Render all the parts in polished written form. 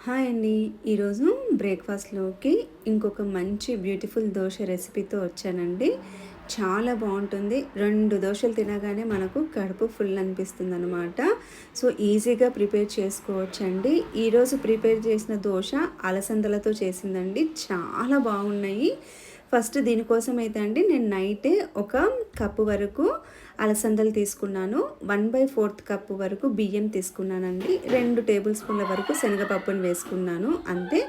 Hi అండి. ఈరోజు బ్రేక్‌ఫాస్ట్‌లోకి ఇంకొక మంచి బ్యూటిఫుల్ దోస రెసిపీతో వచ్చానండి. చాలా బావుంటుంది. 2 దోసలు తినగానే మనకు కడుపు ఫుల్ అనిపిస్తుందనమాట. సో, ఈజీగా ప్రిపేర్ చేసుకోవచ్చండి. ఈరోజు ప్రిపేర్ చేసిన దోస అలసందలతో చేసిందండి. చాలా బాగున్నాయి. ఫస్ట్ దీనికోసం అయితే అండి నేను నైటే ఒక కప్పు వరకు అలసందలు తీసుకున్నాను. 1/4 కప్పు వరకు బియ్యం తీసుకున్నానండి. 2 టేబుల్ స్పూన్ల వరకు శనగపప్పును వేసుకున్నాను అంతే.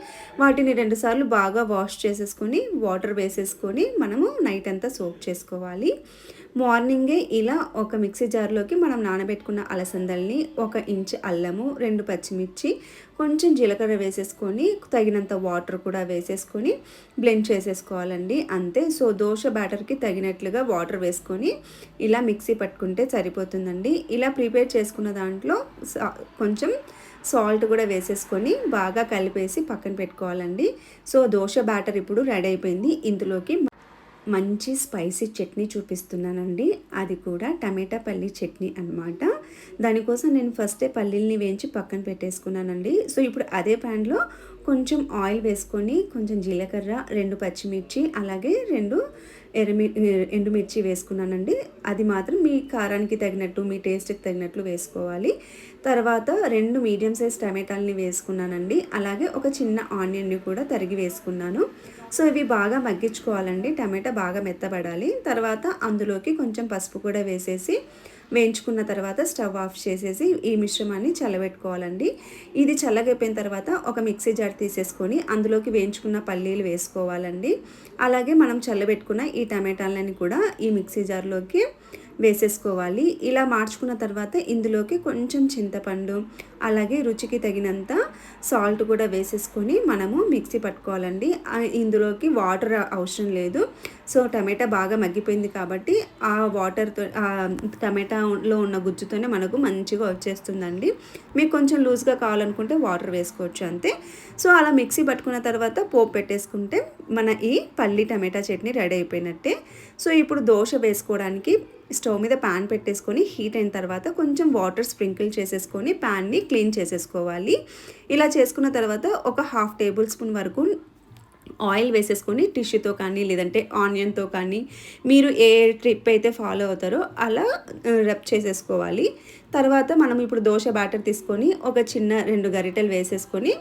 వాటిని 2 సార్లు బాగా వాష్ చేసేసుకొని వాటర్ వేసేసుకొని మనము నైట్ అంతా సోక్ చేసుకోవాలి. మార్నింగే ఇలా ఒక మిక్సీ జార్లోకి మనం నానబెట్టుకున్న అలసందల్ని, 1 ఇంచ్ అల్లము, 2 పచ్చిమిర్చి, కొంచెం జీలకర్ర వేసేసుకొని తగినంత వాటర్ కూడా వేసేసుకొని బ్లెండ్ చేసేసుకోవాలండి అంతే. సో, దోస బ్యాటర్కి తగినట్లుగా వాటర్ వేసుకొని ఇలా మిక్సీ పట్టుకుంటే సరిపోతుందండి. ఇలా ప్రిపేర్ చేసుకున్న దాంట్లో కొంచెం సాల్ట్ కూడా వేసేసుకొని బాగా కలిపేసి పక్కన పెట్టుకోవాలండి. సో, దోస బ్యాటర్ ఇప్పుడు రెడీ అయిపోయింది. ఇందులోకి మంచి స్పైసీ చట్నీ చూపిస్తున్నానండి. అది కూడా టమాటా పల్లీ చట్నీ అనమాట. దానికోసం నేను ఫస్టే పల్లీల్ని వేయించి పక్కన పెట్టేసుకున్నానండి. సో, ఇప్పుడు అదే ప్యాన్లో కొంచెం ఆయిల్ వేసుకొని కొంచెం జీలకర్ర, 2 పచ్చిమిర్చి, అలాగే 2 ఎండుమిర్చి వేసుకున్నానండి. అది మాత్రం మీ కారానికి తగినట్టు, మీ టేస్ట్కి తగినట్లు వేసుకోవాలి. తర్వాత 2 మీడియం సైజ్ టమాటాలని వేసుకున్నానండి. అలాగే ఒక చిన్న ఆనియన్ని కూడా తరిగి వేసుకున్నాను. సో, ఇవి బాగా మగ్గించుకోవాలండి. టమాటా బాగా మెత్తబడాలి. తర్వాత అందులోకి కొంచెం పసుపు కూడా వేసేసి వేయించుకున్న తర్వాత స్టవ్ ఆఫ్ చేసేసి ఈ మిశ్రమాన్ని చల్లబెట్టుకోవాలండి. ఇది చల్లగైపోయిన తర్వాత ఒక మిక్సీ జార్ తీసేసుకొని అందులోకి వేయించుకున్న పల్లీలు వేసుకోవాలండి. అలాగే మనం చల్లబెట్టుకున్న ఈ టమాటాలని కూడా ఈ మిక్సీ జార్లోకి వేసేసుకోవాలి. ఇలా మార్చుకున్న తర్వాత ఇందులోకి కొంచెం చింతపండు, అలాగే రుచికి తగినంత సాల్ట్ కూడా వేసేసుకొని మనము మిక్సీ పట్టుకోవాలండి. ఇందులోకి వాటర్ అవసరం లేదు. సో, టమాటా బాగా మగ్గిపోయింది కాబట్టి ఆ వాటర్తో టమాటాలో ఉన్న గుజ్జుతోనే మనకు మంచిగా వచ్చేస్తుందండి. మీకు కొంచెం లూజ్గా కావాలనుకుంటే వాటర్ వేసుకోవచ్చు అంతే. సో, అలా మిక్సీ పట్టుకున్న తర్వాత పోపు పెట్టేసుకుంటే మన ఈ పల్లి టమాటా చట్నీ రెడీ అయిపోయినట్టే. సో, ఇప్పుడు దోస వేసుకోవడానికి స్టవ్ మీద ప్యాన్ పెట్టేసుకొని హీట్ అయిన తర్వాత కొంచెం వాటర్ స్ప్రింకిల్ చేసేసుకొని ప్యాన్ని క్లీన్ చేసేసుకోవాలి. ఇలా చేసుకున్న తర్వాత ఒక 1/2 టేబుల్ స్పూన్ వరకు ఆయిల్ వేసేసుకొని టిష్యూతో కానీ లేదంటే ఆనియన్తో కానీ మీరు ఏ ట్రిప్ అయితే ఫాలో అవుతారో అలా రబ్ చేసేసుకోవాలి. తర్వాత మనం ఇప్పుడు దోస బ్యాటర్ తీసుకొని ఒక చిన్న 2 గరిటెలు వేసేసుకొని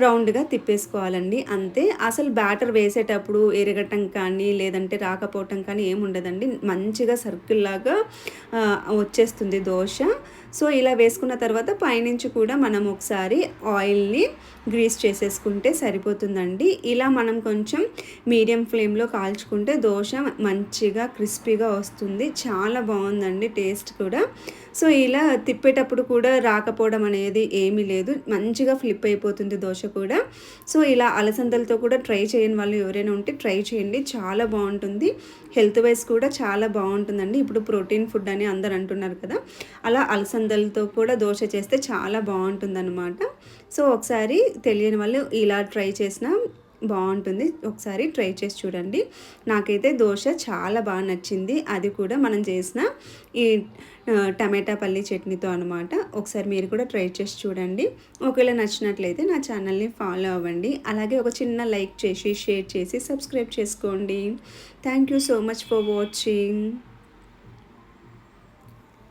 రౌండ్గా తిప్పేసుకోవాలండి అంతే. అసలు బ్యాటర్ వేసేటప్పుడు ఎరగటం కానీ లేదంటే రాకపోవటం కానీ ఏముండదండి. మంచిగా సర్కిల్ లాగా వచ్చేస్తుంది దోస. సో, ఇలా వేసుకున్న తర్వాత పైనుంచి కూడా మనం ఒకసారి ఆయిల్ని గ్రీస్ చేసేసుకుంటే సరిపోతుందండి. ఇలా మనం కొంచెం మీడియం ఫ్లేమ్లో కాల్చుకుంటే దోస మంచిగా క్రిస్పీగా వస్తుంది. చాలా బాగుందండి టేస్ట్ కూడా. సో, ఇలా తిప్పేటప్పుడు కూడా రాకపోవడం అనేది ఏమీ లేదు. మంచిగా ఫ్లిప్ అయిపోతుంది దోస కూడా. సో, ఇలా అలసందలతో కూడా ట్రై చేయని వాళ్ళు ఎవరైనా ఉంటే ట్రై చేయండి. చాలా బాగుంటుంది. హెల్త్ వైజ్ కూడా చాలా బాగుంటుందండి. ఇప్పుడు ప్రోటీన్ ఫుడ్ అని అందరు అంటున్నారు కదా, అలా అలసందలతో కూడా దోస చేస్తే చాలా బాగుంటుందన్నమాట. సో, ఒకసారి తెలియని వాళ్ళు ఇలా ట్రై చేసినా బాగుంటుంది. ఒకసారి ట్రై చేసి చూడండి. నాకైతే దోస చాలా బాగా నచ్చింది. అది కూడా మనం చేసిన ఈ టమాటా పల్లి చట్నీతో అనమాట. ఒకసారి మీరు కూడా ట్రై చేసి చూడండి. ఒకవేళ నచ్చినట్లయితే నా ఛానల్ని ఫాలో అవ్వండి. అలాగే ఒక చిన్న లైక్ చేసి షేర్ చేసి సబ్స్క్రైబ్ చేసుకోండి. Thank you so much for watching.